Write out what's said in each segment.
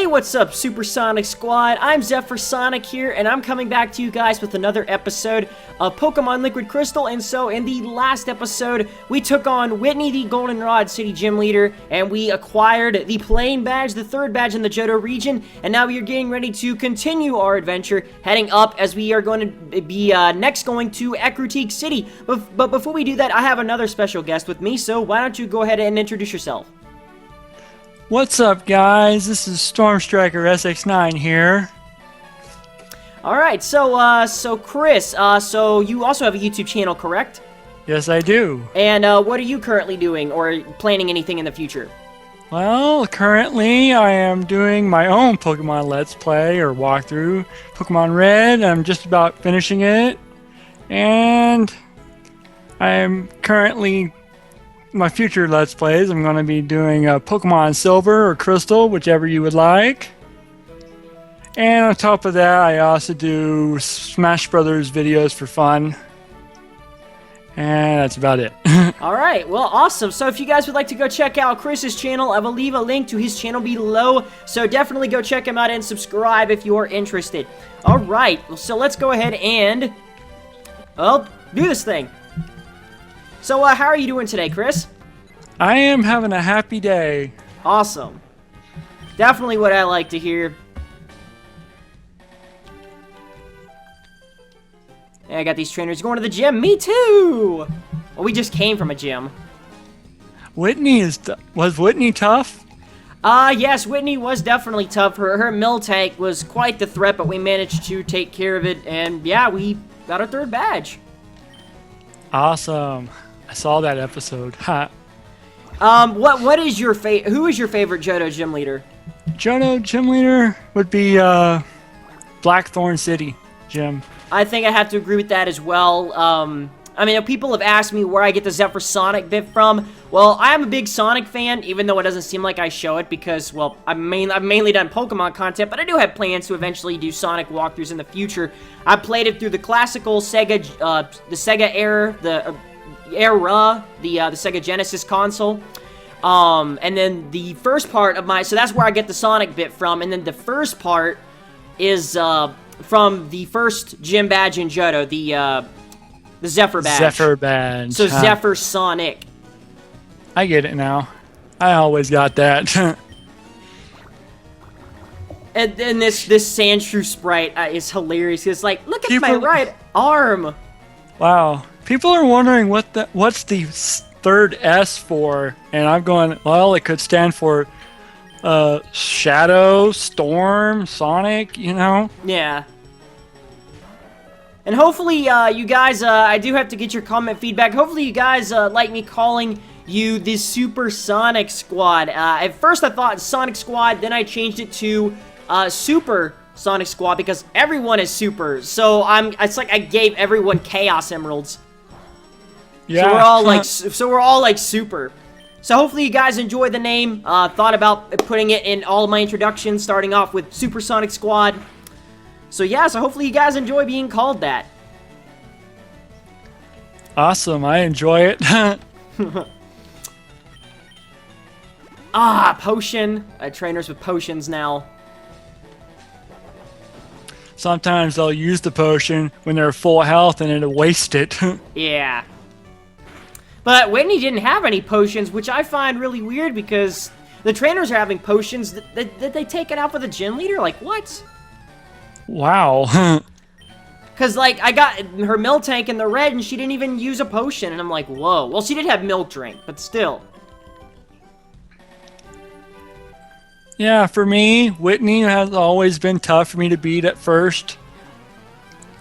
what's up, Supersonic Squad? I'm ZephyrSonic here, and I'm coming back to you guys with another episode of Pokemon Liquid Crystal. And so, in the last episode, we took on Whitney, the Goldenrod City Gym Leader, and we acquired the Plain Badge, the third badge in the Johto region. And now we are getting ready to continue our adventure, heading up as we are going to be next going to Ecruteak City. But before we do that, I have another special guest with me, so why don't you go ahead and introduce yourself? What's up, guys? This is Stormstriker SX9 here. Alright, so Chris, so you also have a YouTube channel, correct? Yes, I do. And what are you currently doing, or planning anything in the future? Well, currently I am doing my own Pokemon Let's Play or walkthrough, Pokemon Red. I'm just about finishing it, and I am currently my future Let's Plays. I'm going to be doing Pokemon Silver or Crystal, whichever you would like. And on top of that, I also do Smash Brothers videos for fun. And that's about it. Alright, well, awesome. So if you guys would like to go check out Chris's channel, I will leave a link to his channel below. So definitely go check him out and subscribe if you are interested. Alright, so let's go ahead and do this thing. So, how are you doing today, Chris? I am having a happy day. Awesome. Definitely what I like to hear. Yeah, I got these trainers going to the gym. Me too! Well, we just came from a gym. Whitney was Whitney tough? Yes, Whitney was definitely tough. Her Miltank was quite the threat, but we managed to take care of it. And, yeah, we got our third badge. Awesome. I saw that episode. Ha. What is your who is your favorite Johto gym leader? Johto gym leader would be Blackthorn City Gym. I think I have to agree with that as well. I mean, people have asked me where I get the ZephyrSonic bit from. Well, I am a big Sonic fan, even though it doesn't seem like I show it because, well, I've mainly done Pokemon content, but I do have plans to eventually do Sonic walkthroughs in the future. I played it through the classical Sega, the Sega era, the Sega Genesis console. And then the first part of so that's where I get the Sonic bit from, and then the first part is, from the first gym badge in Johto, the Zephyr badge. Zephyr badge. So ZephyrSonic. I get it now. I always got that. And then this Sandshrew sprite is hilarious. It's like, look at my right arm. Wow. People are wondering what's the third S for, and I'm going, well, it could stand for Shadow, Storm, Sonic, you know? Yeah. And hopefully, you guys, I do have to get your comment feedback. Hopefully, you guys like me calling you the Supersonic Squad. At first, I thought Sonic Squad, then I changed it to Super Sonic Squad because everyone is super. So it's like I gave everyone Chaos Emeralds. Yeah. So we're all like super. So hopefully you guys enjoyed the name. Thought about putting it in all of my introductions, starting off with Supersonic Squad. So yeah, so hopefully you guys enjoy being called that. Awesome, I enjoy it. Potion. Trainers with potions now. Sometimes they'll use the potion when they're full health and it'll waste it. Yeah. But Whitney didn't have any potions, which I find really weird because the trainers are having potions. Did they take it out for the gym leader? Like, what? Wow. Because, like, I got her Miltank in the red and she didn't even use a potion. And I'm like, whoa. Well, she did have Milk Drink, but still. Yeah, for me, Whitney has always been tough for me to beat at first.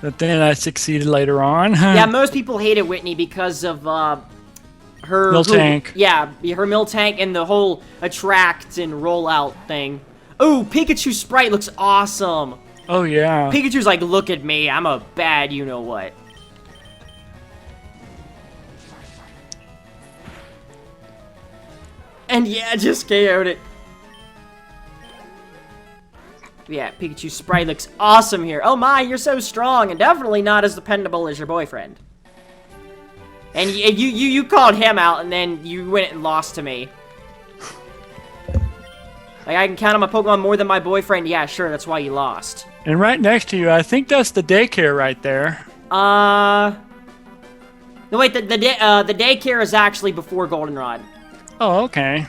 But then I succeeded later on. Yeah, most people hated Whitney because of her Miltank. Yeah, her Miltank and the whole attract and rollout thing. Oh, Pikachu sprite looks awesome. Oh, yeah. Pikachu's like, look at me, I'm a bad you-know-what. And yeah, just KO'd it. Yeah, Pikachu sprite looks awesome here. Oh my, you're so strong, and definitely not as dependable as your boyfriend. And you called him out, and then you went and lost to me. Like, I can count on my Pokemon more than my boyfriend. Yeah, sure, that's why you lost. And right next to you, I think that's the daycare right there. No, wait, the daycare is actually before Goldenrod. Oh, okay.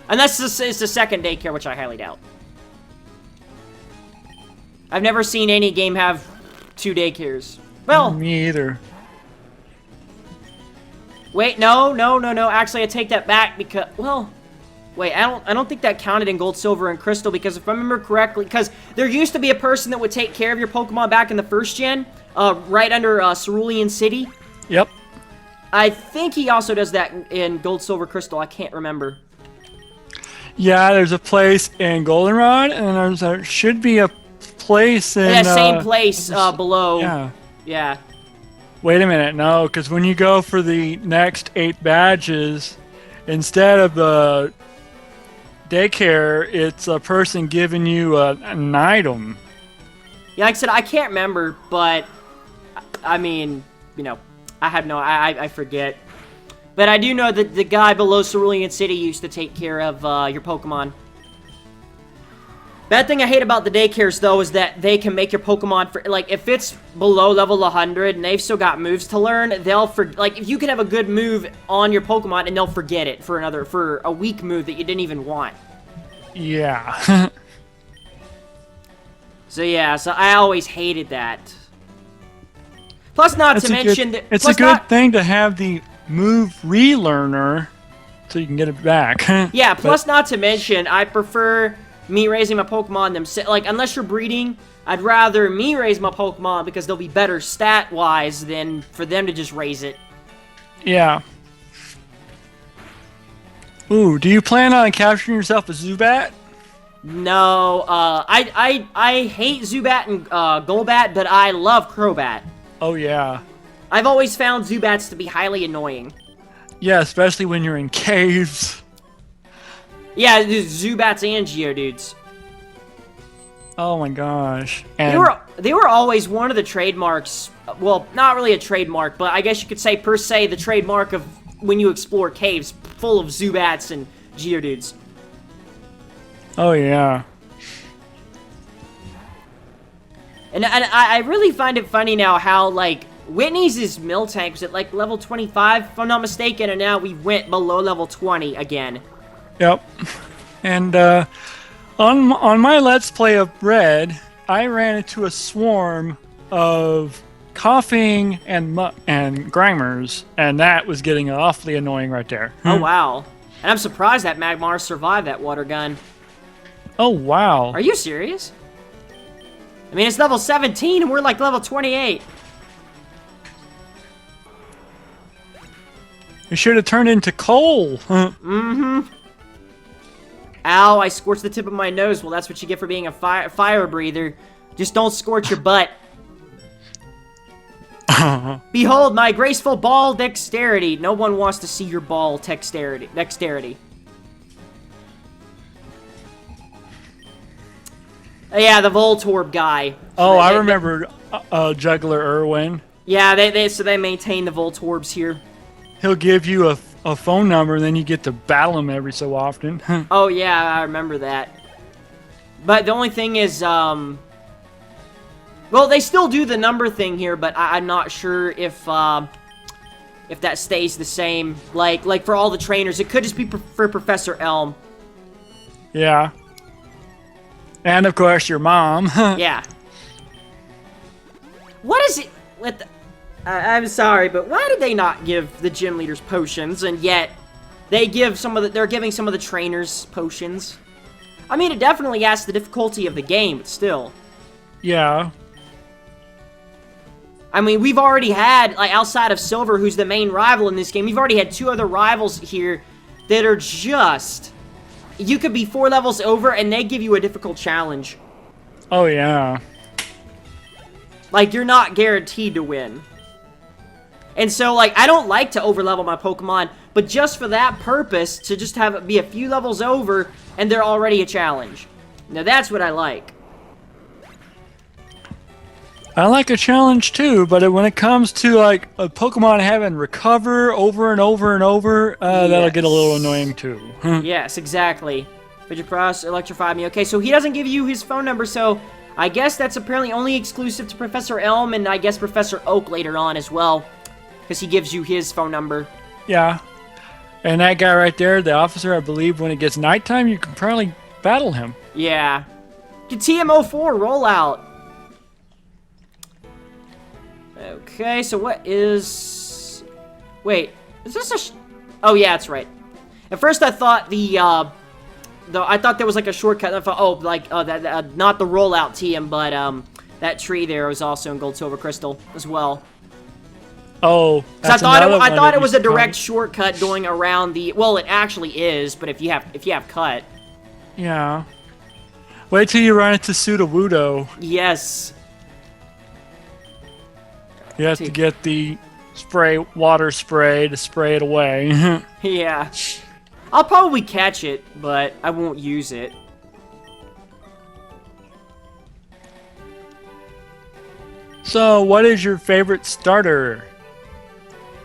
Unless this is the second daycare, which I highly doubt. I've never seen any game have 2 daycares. Well, me either. Wait, no. Actually, I take that back because, well, wait, I don't think that counted in Gold, Silver, and Crystal because if I remember correctly, because there used to be a person that would take care of your Pokemon back in the first gen, right under Cerulean City. Yep. I think he also does that in Gold, Silver, Crystal. I can't remember. Yeah, there's a place in Goldenrod, and there should be a place in... that same place below. Yeah. Yeah. Wait a minute, no, because when you go for the next 8 badges, instead of the daycare, it's a person giving you an item. Yeah, like I said, I can't remember, but, I mean, you know, I forget. But I do know that the guy below Cerulean City used to take care of your Pokemon. Bad thing I hate about the daycares, though, is that they can make your Pokemon, like, if it's below level 100 and they've still got moves to learn, like, if you can have a good move on your Pokemon and they'll forget it for a weak move that you didn't even want. Yeah. So, yeah, so I always hated that. Plus, not to mention that... It's a good thing to have the move relearner so you can get it back. Yeah, plus not to mention, I prefer me raising my Pokemon themselves. Like, unless you're breeding, I'd rather me raise my Pokemon because they'll be better stat-wise than for them to just raise it. Yeah. Ooh, do you plan on capturing yourself a Zubat? No, I hate Zubat and Golbat, but I love Crobat. Oh, yeah. I've always found Zubats to be highly annoying. Yeah, especially when you're in caves. Yeah, Zubats and Geodudes. Oh my gosh. And They were always one of the trademarks, well, not really a trademark, but I guess you could say, per se, the trademark of when you explore caves full of Zubats and Geodudes. Oh, yeah. And I really find it funny now how, like, Whitney's Miltank was at, like, level 25, if I'm not mistaken, and now we went below level 20 again. Yep. And, on my Let's Play of Red, I ran into a swarm of coughing and Grimers, and that was getting awfully annoying right there. Oh, wow. And I'm surprised that Magmar survived that water gun. Oh, wow. Are you serious? I mean, it's level 17 and we're like level 28. It should have turned into coal. Mm-hmm. Ow, I scorched the tip of my nose. Well, that's what you get for being a fire breather. Just don't scorch your butt. Behold my graceful ball dexterity. No one wants to see your ball dexterity. Yeah, the Voltorb guy. Oh, I remember Juggler Irwin. Yeah, so they maintain the Voltorbs here. He'll give you a phone number, and then you get to battle him every so often. Oh, yeah, I remember that. But the only thing is, well, they still do the number thing here, but I'm not sure if that stays the same. Like for all the trainers, it could just be for Professor Elm. Yeah. And, of course, your mom. Yeah. What is it with the... I'm sorry, but why did they not give the gym leaders potions, and yet they're giving some of the trainers potions? I mean, it definitely adds the difficulty of the game, but still. Yeah. I mean, we've already had, like, outside of Silver, who's the main rival in this game, we've already had 2 other rivals here that are just... You could be 4 levels over, and they give you a difficult challenge. Oh, yeah. Like, you're not guaranteed to win. And so, like, I don't like to overlevel my Pokemon, but just for that purpose, to just have it be a few levels over, and they're already a challenge. Now, that's what I like. I like a challenge, too, but when it comes to, like, a Pokemon having recover over and over and over, that'll get a little annoying, too. Yes, exactly. Fidget Frost electrified me. Okay, so he doesn't give you his phone number, so I guess that's apparently only exclusive to Professor Elm and I guess Professor Oak later on as well. Because he gives you his phone number. Yeah. And that guy right there, the officer, I believe when it gets nighttime, you can probably battle him. Yeah. Get TM04, rollout. Okay, so what is... Wait, is this a... Oh, yeah, that's right. At first I thought I thought there was like a shortcut. I thought, oh, like, not the rollout TM, but, that tree there was also in Gold, Silver, Crystal as well. Oh, that's I thought it was a direct shortcut going around the... Well, it actually is, but if you have cut. Yeah. Wait till you run into Sudowoodo. Yes. You have to get the water spray to spray it away. Yeah. I'll probably catch it, but I won't use it. So, what is your favorite starter?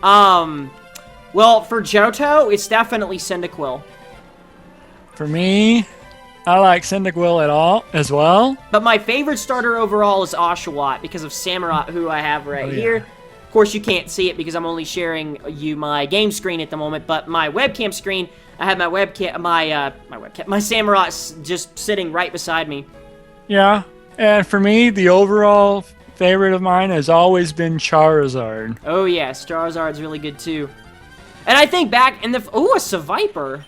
Well, for Johto, it's definitely Cyndaquil. For me, I like Cyndaquil as well. But my favorite starter overall is Oshawott because of Samurott, who I have right here. Of course, you can't see it because I'm only sharing you my game screen at the moment, but my webcam screen, I have my Samurott just sitting right beside me. Yeah, and for me, the overall favorite of mine has always been Charizard. Oh yes, Charizard's really good too. And I think back in the... Ooh, a Seviper.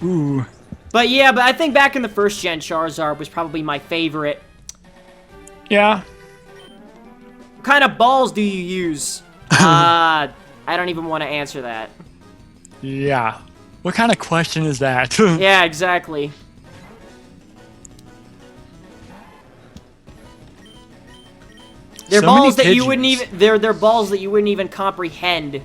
Ooh. But yeah, I think back in the first gen, Charizard was probably my favorite. Yeah. What kind of balls do you use? I don't even want to answer that. Yeah. What kind of question is that? Yeah, exactly. They're balls that you wouldn't even... They're balls that you wouldn't even comprehend.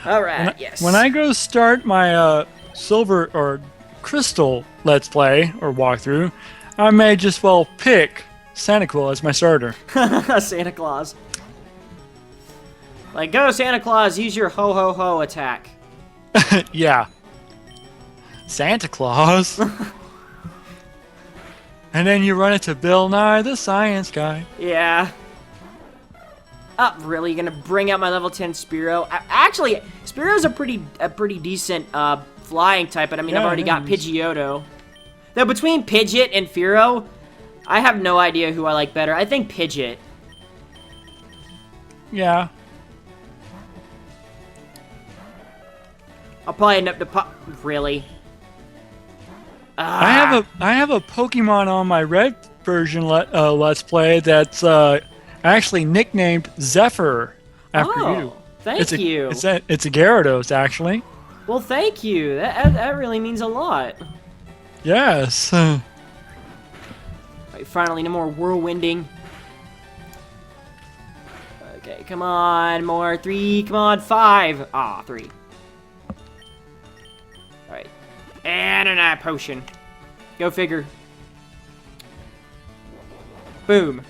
Alright, yes. When I go start my silver or crystal let's play or walkthrough, I may just well pick Cyndaquil as my starter. Santa Claus. Like, go Santa Claus, use your ho-ho-ho attack. Yeah. Santa Claus. And then you run into Bill Nye, the science guy. Yeah. Oh, really? You're gonna bring out my level 10 Spearow? Actually, Spearow's a pretty decent flying type, but I mean, I've already got Pidgeotto. Though between Pidgeot and Fearow, I have no idea who I like better. I think Pidgeot. Yeah. I'll probably end up to Really? I have a Pokemon on my red version let's play that's actually nicknamed Zephyr after you. Thank you. It's a Gyarados actually. Well, thank you. That really means a lot. Yes. Right, finally, no more whirlwinding. Okay, come on, more 3. Come on, 5. Ah, 3. Alright. And an eye potion. Go figure. Boom.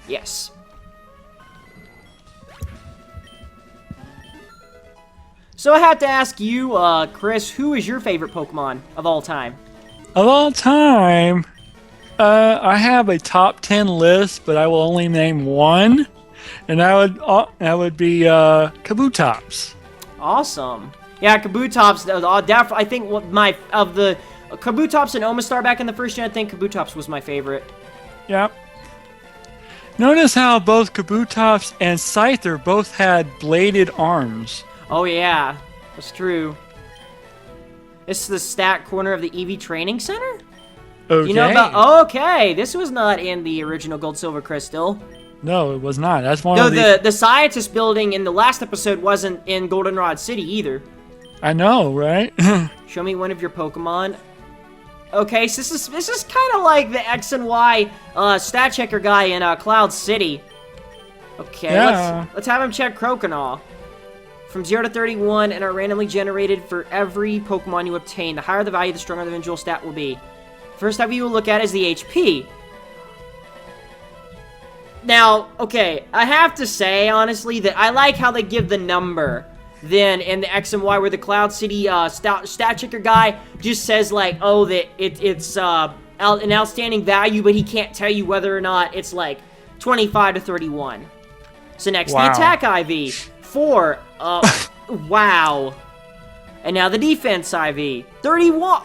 Yes. So I have to ask you, Chris, who is your favorite Pokemon of all time? Of all time, I have a top 10 list, but I will only name one, and that would be Kabutops. Awesome. Yeah, Kabutops. Definitely. I think of the Kabutops and Omastar back in the first gen, I think Kabutops was my favorite. Yep. Notice how both Kabutops and Scyther both had bladed arms. Oh yeah, that's true. This is the stat corner of the EV Training Center? Okay. You know about... Okay, this was not in the original Gold, Silver, Crystal. No, it was not. That's one of the... the scientist building in the last episode wasn't in Goldenrod City either. I know, right? Show me one of your Pokemon. Okay, so this is kind of like the X and Y stat checker guy in Cloud City. Okay, yeah. let's have him check Croconaw. From 0 to 31 and are randomly generated for every Pokemon you obtain. The higher the value, the stronger the individual stat will be. First type you will look at is the HP. Now, okay, I have to say, honestly, that I like how they give the number. than in the X and Y, where the Cloud City stat checker guy just says like, oh, that it's an outstanding value, but he can't tell you whether or not it's like 25 to 31. So next, Wow. the attack IV, 4. Wow. And now the defense IV, 31.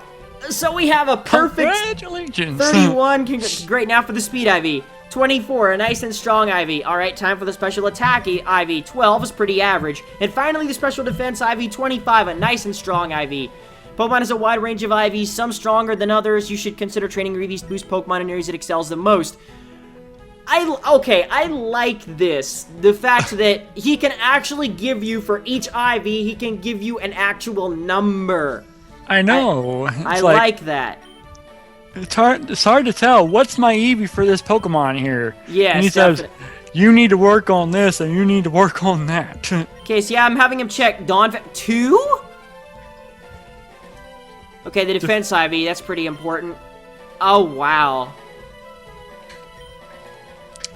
So we have a perfect Congratulations. 31. Great. Now for the speed IV, 24, a nice and strong IV. All right, time for the special attack IV, 12 is pretty average. And finally, the special defense IV, 25, a nice and strong IV. Pokemon has a wide range of IVs, some stronger than others. You should consider training Reeves to boost Pokemon in areas it excels the most. I like this. The fact that he can actually give you, for each IV, he can give you an actual number. I know. I like that. It's hard to tell. What's my Eevee for this Pokemon here? Yes, and he says, you need to work on this and you need to work on that. Okay, so yeah, I'm having him check Dawn 2? Okay, the defense IV, that's pretty important. Oh, wow.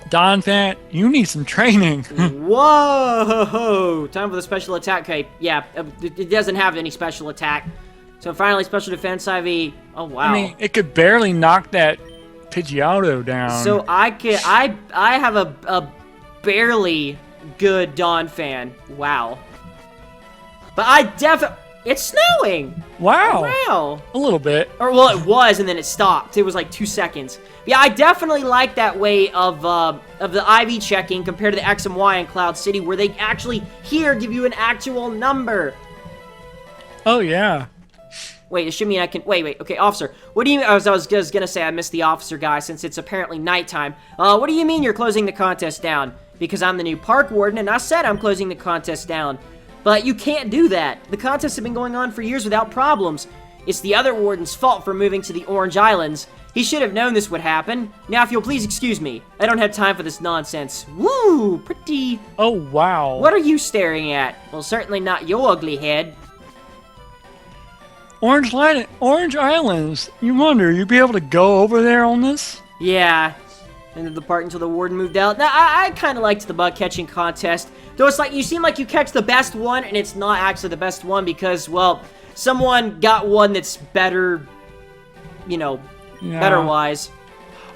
Donphan, you need some training. Whoa! Time for the special attack. Okay, yeah, it doesn't have any special attack. So finally, special defense IV. Oh, wow. I mean, it could barely knock that Pidgeotto down. So I have a barely good Donphan. Wow. But I definitely... It's snowing! Wow. Wow. A little bit. Or, well, it was, and then it stopped. It was like 2 seconds. But yeah, I definitely like that way of the IV checking compared to the X and Y in Cloud City, where they actually, here, give you an actual number. Oh, yeah. Wait, it should mean I can... Wait. Okay, officer. What do you... I was just gonna say I missed the officer guy since it's apparently nighttime. What do you mean you're closing the contest down? Because I'm the new park warden, and I said I'm closing the contest down. But you can't do that. The contests have been going on for years without problems. It's the other warden's fault for moving to the Orange Islands. He should have known this would happen. Now, if you'll please excuse me. I don't have time for this nonsense. Woo! Pretty... Oh, wow. What are you staring at? Well, certainly not your ugly head. Orange Islands. You wonder, you'd be able to go over there on this? Yeah. Ended the part until the warden moved out. Now, I kind of liked the bug catching contest. Though it's like, you seem like you catch the best one, and it's not actually the best one because, well, someone got one that's better, you know, better-wise.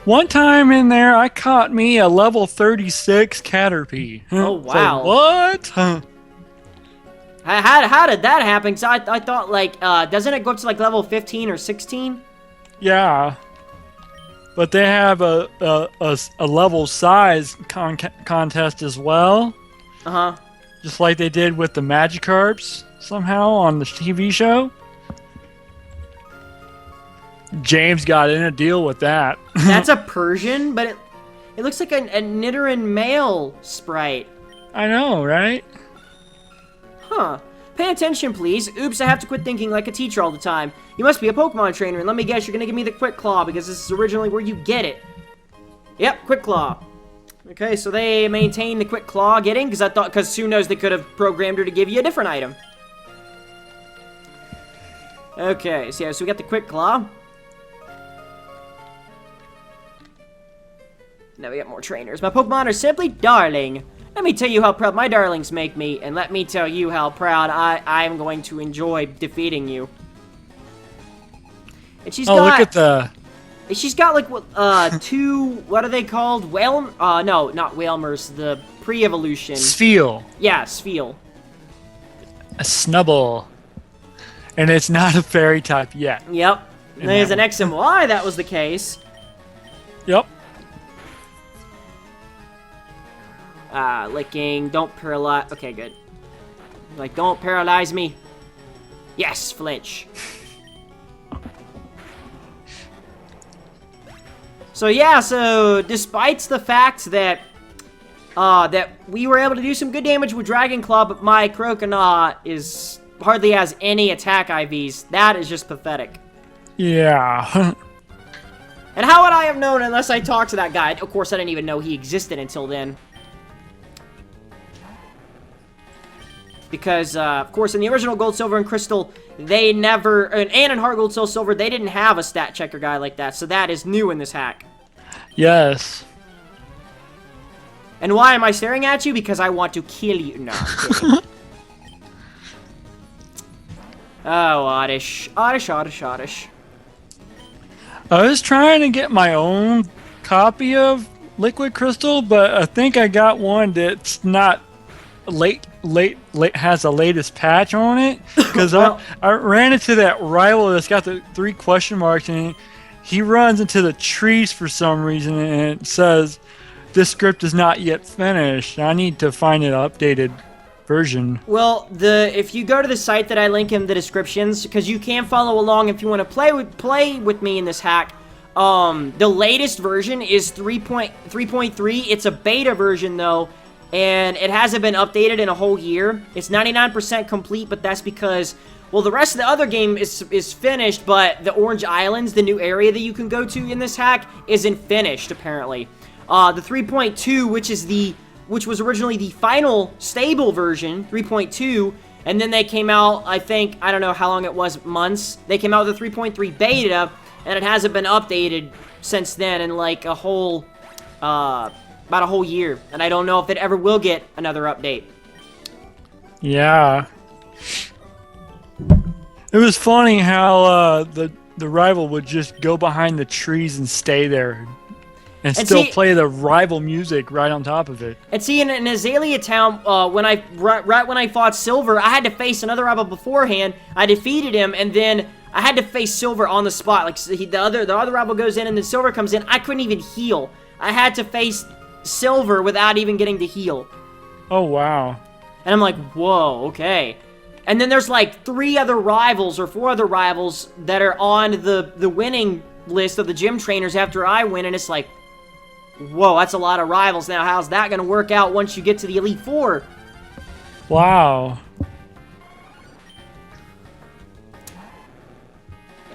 One time in there, I caught me a level 36 Caterpie. Oh, wow. What? How did that happen? Because I thought, like, doesn't it go up to, like, level 15 or 16? Yeah. But they have a level size contest as well. Uh-huh. Just like they did with the Magikarps somehow on the TV show. James got in a deal with that. That's a Persian, but it looks like a Nidoran male sprite. I know, right? Huh. Pay attention, please. Oops, I have to quit thinking like a teacher all the time. You must be a Pokemon trainer, and let me guess, you're gonna give me the Quick Claw, because this is originally where you get it. Yep, Quick Claw. Okay, so they maintain the Quick Claw getting, because who knows, they could have programmed her to give you a different item. Okay, so yeah, so we got the Quick Claw. Now we got more trainers. My Pokemon are simply darling. Let me tell you how proud my darlings make me, and let me tell you how proud I am going to enjoy defeating you. And she's look at the... She's got, like, 2... What are they called? No, not Whalmers. The pre-evolution. Spheal. Yeah, Spheal. A Snubble. And it's not a fairy type yet. Yep. There's an X and Y, that was the case. Yep. Licking. Don't paralyze... Okay, good. Like, don't paralyze me. Yes, flinch. So yeah, so despite the fact that that we were able to do some good damage with Dragon Claw, but my Croconaw hardly has any attack IVs. That is just pathetic. Yeah. And how would I have known unless I talked to that guy? Of course, I didn't even know he existed until then. Because, of course, in the original Gold, Silver, and Crystal, they never... And in Heart Gold, Soul, Silver, they didn't have a stat checker guy like that. So that is new in this hack. Yes. And why am I staring at you? Because I want to kill you. No, I'm kidding. Oh, Oddish. Oddish, Oddish, Oddish. I was trying to get my own copy of Liquid Crystal, but I think I got one that's not late has the latest patch on it. Because Well- I ran into that rival that's got the 3 question marks, and he runs into the trees for some reason, and it says this script is not yet finished. I need to find an updated version. Well, if you go to the site that I link in the descriptions, because you can follow along if you want to play with me in this hack. The latest version is 3.3. It's a beta version though, and it hasn't been updated in a whole year. It's 99% complete, but that's because, well, the rest of the other game is finished, but the Orange Islands, the new area that you can go to in this hack, isn't finished apparently. The 3.2, which was originally the final stable version, 3.2, and then they came out, I don't know how long it was, months. They came out with a 3.3 beta, and it hasn't been updated since then in like about a whole year. And I don't know if it ever will get another update. Yeah. It was funny how the rival would just go behind the trees and stay there. And still play the rival music right on top of it. And see, in Azalea Town, right when I fought Silver, I had to face another rival beforehand. I defeated him, and then I had to face Silver on the spot. Like the other rival goes in, and then Silver comes in. I couldn't even heal. I had to face Silver without even getting to heal. Oh wow! And I'm like, whoa, okay. And then there's like 3 other rivals or 4 other rivals that are on the winning list of the gym trainers after I win, and it's like, whoa, that's a lot of rivals. Now, how's that going to work out once you get to the Elite Four? Wow.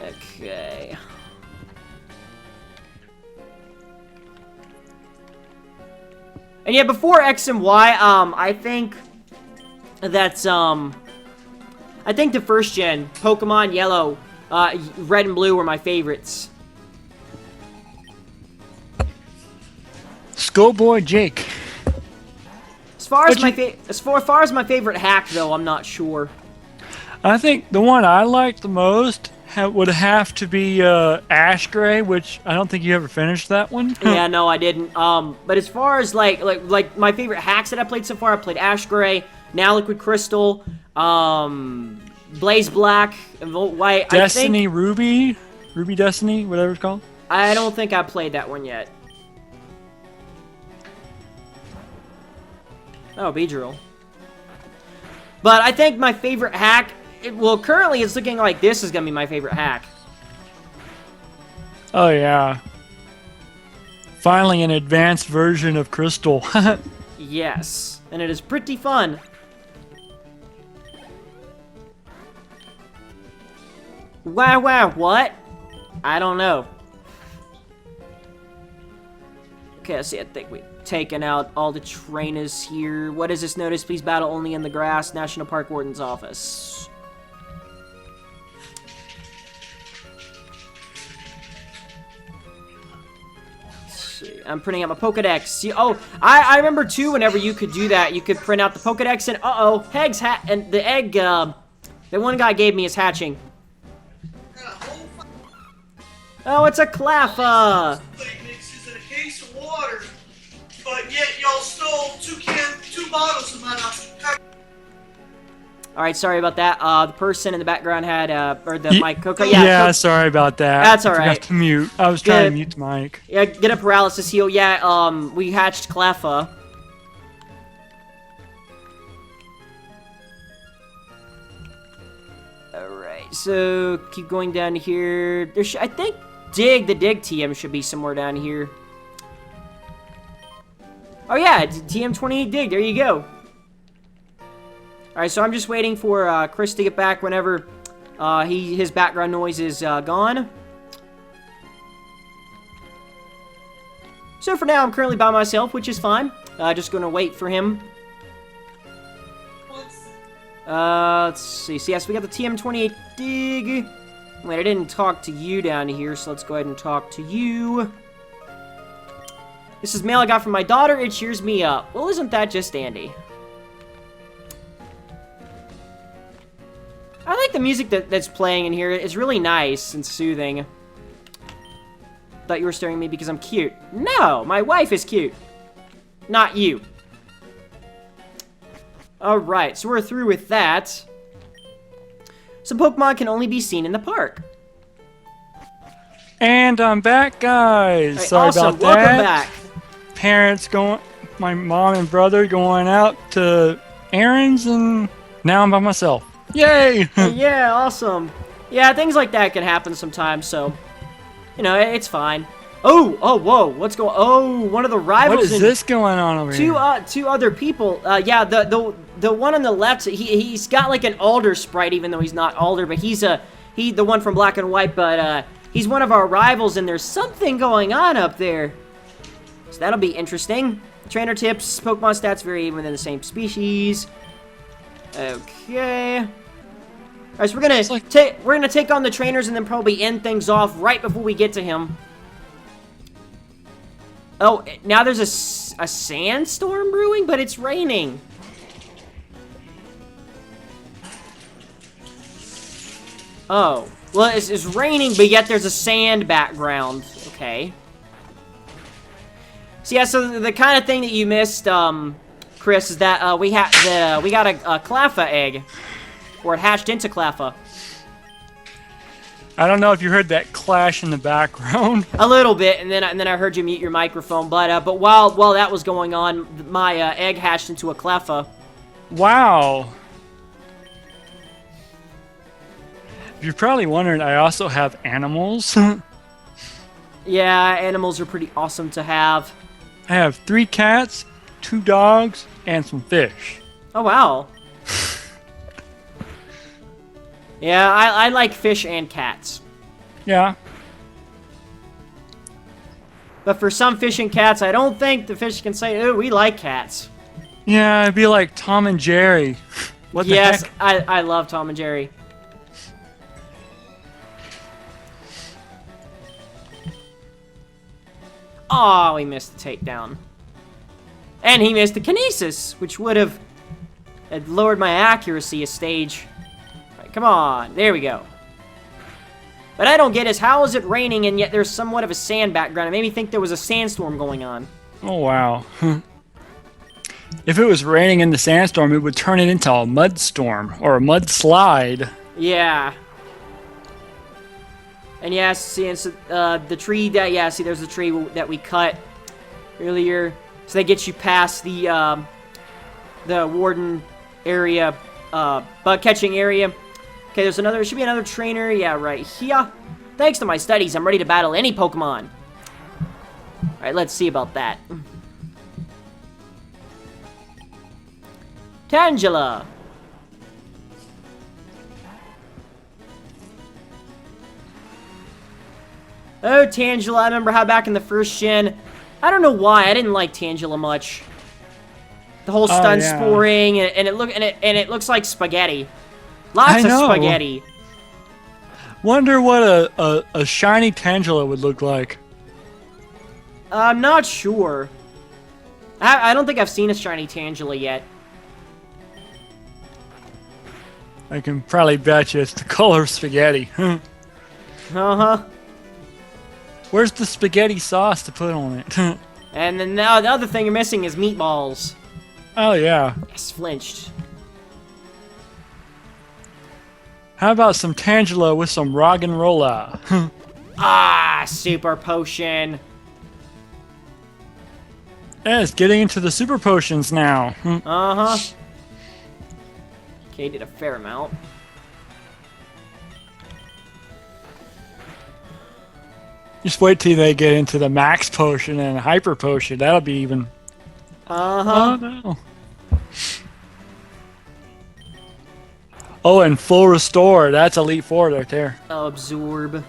Okay. And yeah, before X and Y, I think that's, I think the first gen, Pokemon Yellow, Red and Blue were my favorites. Schoolboy Jake. As far as my favorite hack, though, I'm not sure. I think the one I liked the most would have to be Ash Gray, which I don't think you ever finished that one. Yeah, no, I didn't. But as far as like my favorite hacks that I played so far, I played Ash Gray, now Liquid Crystal, Blaze Black, Volt White. Destiny Ruby Destiny, whatever it's called. I don't think I played that one yet. Oh, Beedrill. But I think my favorite hack, well, currently it's looking like this is going to be my favorite hack. Oh, yeah. Finally, an advanced version of Crystal. Yes, and it is pretty fun. Wow, what? I don't know. Okay, let's see, I think we've taken out all the trainers here. What is this notice? Please battle only in the grass. National Park Warden's office. Let's see. I'm printing out my Pokedex. See, oh, I remember too, whenever you could do that, you could print out the Pokedex and, uh-oh, Heg's and the egg, that one guy gave me is hatching. Oh, it's a Cleffa! Mixes in a case of water, but yet y'all stole 2 bottles of mine. Alright, sorry about that. The person in the background had, or the mic. Okay, yeah, sorry about that. That's I alright. forgot to mute. I was trying to mute the mic. Yeah, get a paralysis heal. Yeah, we hatched Cleffa. Alright, so keep going down here. There's, I think, the Dig TM should be somewhere down here. Oh yeah, TM28 Dig, there you go. Alright, so I'm just waiting for Chris to get back whenever his background noise is gone. So for now, I'm currently by myself, which is fine. Just gonna wait for him. Let's see. So yes, we got the TM28 Dig. Wait, I didn't talk to you down here, so let's go ahead and talk to you. This is mail I got from my daughter. It cheers me up. Well, isn't that just dandy? I like the music that's playing in here. It's really nice and soothing. Thought you were staring at me because I'm cute. No, my wife is cute. Not you. Alright, so we're through with that. Some Pokemon can only be seen in the park. And I'm back, guys. Right, Sorry awesome. about that. Welcome back. Parents going, my mom and brother going out to errands, and now I'm by myself. Yay! Yeah, awesome. Yeah, things like that can happen sometimes, so, you know, it's fine. Oh, whoa, what's going? Oh, one of the rivals. What is this going on over here? Two other people. Yeah, the one on the left, he's got like an Alder sprite, even though he's not Alder, but he's the one from Black and White, but he's one of our rivals, and there's something going on up there. So that'll be interesting. Trainer tips, Pokemon stats vary even within the same species. Okay. Alright, so we're gonna take on the trainers and then probably end things off right before we get to him. Oh, now there's a sandstorm brewing, but it's raining. Oh, well, it's raining, but yet there's a sand background. Okay. So yeah, so the kind of thing that you missed, Chris, is that we got a Cleffa egg, or it hatched into Cleffa. I don't know if you heard that clash in the background. A little bit, and then I heard you mute your microphone. But while that was going on, my egg hatched into a Cleffa. Wow. You're probably wondering, I also have animals. Yeah, animals are pretty awesome to have. I have 3 cats, 2 dogs, and some fish. Oh, wow. Yeah, I like fish and cats. Yeah. But for some fish and cats, I don't think the fish can say, "Oh, we like cats." Yeah, it'd be like Tom and Jerry. What the yes, heck? I love Tom and Jerry. Oh, he missed the takedown. And he missed the kinesis, which would have lowered my accuracy a stage. Right, come on, there we go. But I don't get is, how is it raining and yet there's somewhat of a sand background? It made me think there was a sandstorm going on. Oh, wow. If it was raining in the sandstorm, it would turn it into a mud storm or a mudslide. Yeah. And yeah, see, and so, the tree that, yeah, see, there's the tree that we cut earlier. So that gets you past the warden area, bug catching area. Okay, there should be another trainer, yeah, right here. Thanks to my studies, I'm ready to battle any Pokemon. Alright, let's see about that. Tangela. Oh, Tangela, I remember how back in the first gen, I don't know why, I didn't like Tangela much. The whole stun sporing, and it looks like spaghetti. Lots of spaghetti. Wonder what a shiny Tangela would look like. I'm not sure. I don't think I've seen a shiny Tangela yet. I can probably bet you it's the color of spaghetti. Uh-huh. Where's the spaghetti sauce to put on it? And then now the other thing you're missing is meatballs. Oh, yeah. Yes, flinched. How about some Tangela with some Roggenrola? Ah, super potion. Yeah, it's getting into the super potions now. Uh-huh. Okay, did a fair amount. Just wait till they get into the max potion and hyper potion. That'll be even. Uh-huh. Oh, no. Oh, and full restore. That's Elite Four right there. Absorb.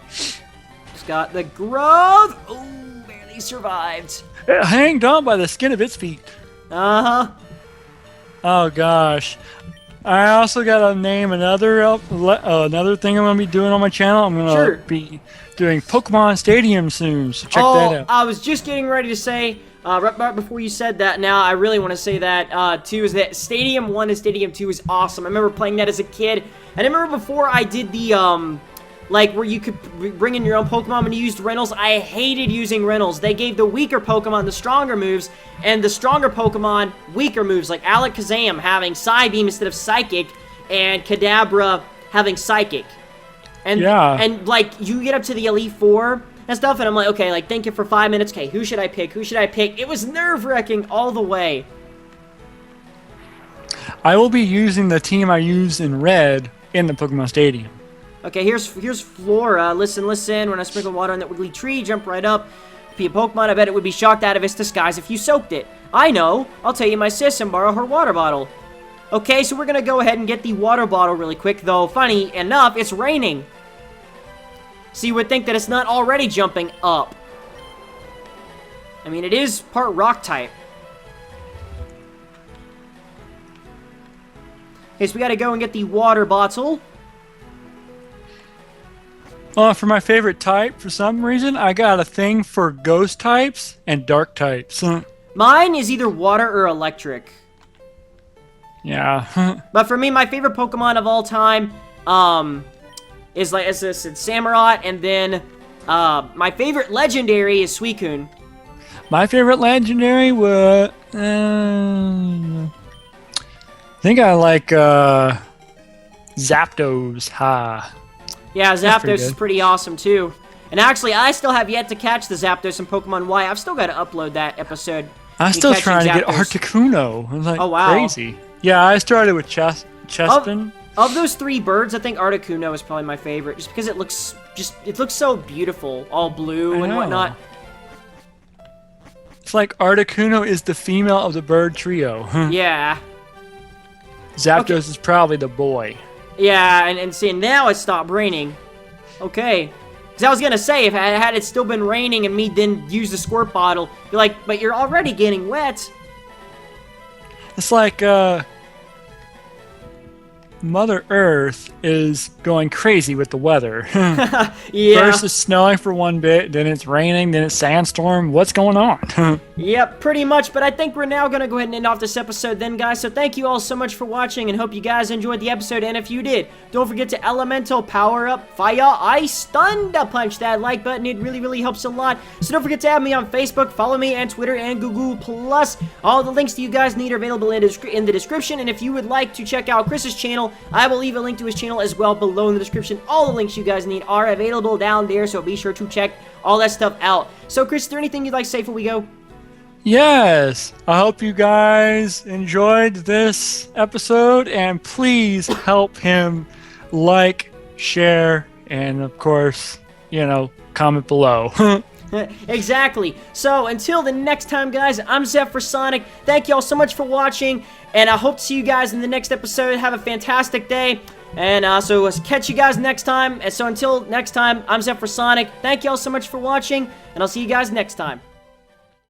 It's got the growth. Oh, barely survived. It hanged on by the skin of its feet. Uh-huh. Oh, gosh. I also got to name another thing I'm going to be doing on my channel. I'm going to be doing Pokemon Stadium soon, so check that out. I was just getting ready to say, right before you said that, now I really want to say that, too, is that Stadium 1 and Stadium 2 is awesome. I remember playing that as a kid, and I remember before I did the, like, where you could bring in your own Pokemon when you used Rentals. I hated using Rentals. They gave the weaker Pokemon the stronger moves, and the stronger Pokemon weaker moves, like Alakazam having Psybeam instead of Psychic, and Kadabra having Psychic. And, Yeah. and, like, you get up to the Elite Four and stuff, and I'm like, okay, like, thinking for 5 minutes, okay, who should I pick? Who should I pick? It was nerve-wracking all the way. I will be using the team I used in Red in the Pokemon Stadium. Okay, here's Flora. Listen. When I sprinkle water on that wiggly tree, jump right up. Be a Pokemon, I bet it would be shocked out of its disguise if you soaked it. I know. I'll tell you my sis and borrow her water bottle. Okay, so we're gonna go ahead and get the water bottle really quick, though funny enough, it's raining. So you would think that it's not already jumping up. I mean, it is part rock type. Okay, so we gotta go and get the water bottle. For my favorite type, for some reason, I got a thing for ghost types and dark types. Mine is either water or electric. Yeah. But for me, my favorite Pokemon of all time, is like, as I said, Samurott, and then, my favorite legendary is Suicune. My favorite legendary was... I think I like, Zapdos. Ha. Yeah, pretty Zapdos is good. pretty awesome, too. And actually, I still have yet to catch the Zapdos in Pokemon Y. I've still got to upload that episode. I'm Me still catching trying to get Zapdos. Articuno. It's like Oh, wow. crazy. Yeah, I started with Chespin. Of those three birds, I think Articuno is probably my favorite, just because it looks so beautiful, all blue I and know. whatnot. It's like Articuno is the female of the bird trio. Yeah. Zapdos is probably the boy. Yeah, and see, now it stopped raining. Okay. Because I was going to say, if had it still been raining and me then use the squirt bottle, you're like, but you're already getting wet. It's like, Mother Earth is going crazy with the weather. Yeah. First it's snowing for one bit, then it's raining, then it's sandstorm. What's going on? Yep, pretty much, but I think we're now going to go ahead and end off this episode then, guys. So thank you all so much for watching, and hope you guys enjoyed the episode. And if you did, don't forget to Elemental Power Up Fire Ice Thunder Punch that like button. It really, really helps a lot. So don't forget to add me on Facebook, follow me on Twitter and Google+. All the links that you guys need are available in the description. And if you would like to check out Chris's channel, I will leave a link to his channel as well below in the description. All the links you guys need are available down there, so be sure to check all that stuff out. So, Chris, is there anything you'd like to say before we go? Yes, I hope you guys enjoyed this episode, and please help him like, share, and of course, comment below. Exactly. So, until the next time, guys, I'm ZephyrSonic. Thank you all so much for watching, and I hope to see you guys in the next episode. Have a fantastic day, and so let's catch you guys next time. And so, until next time, I'm ZephyrSonic. Thank you all so much for watching, and I'll see you guys next time.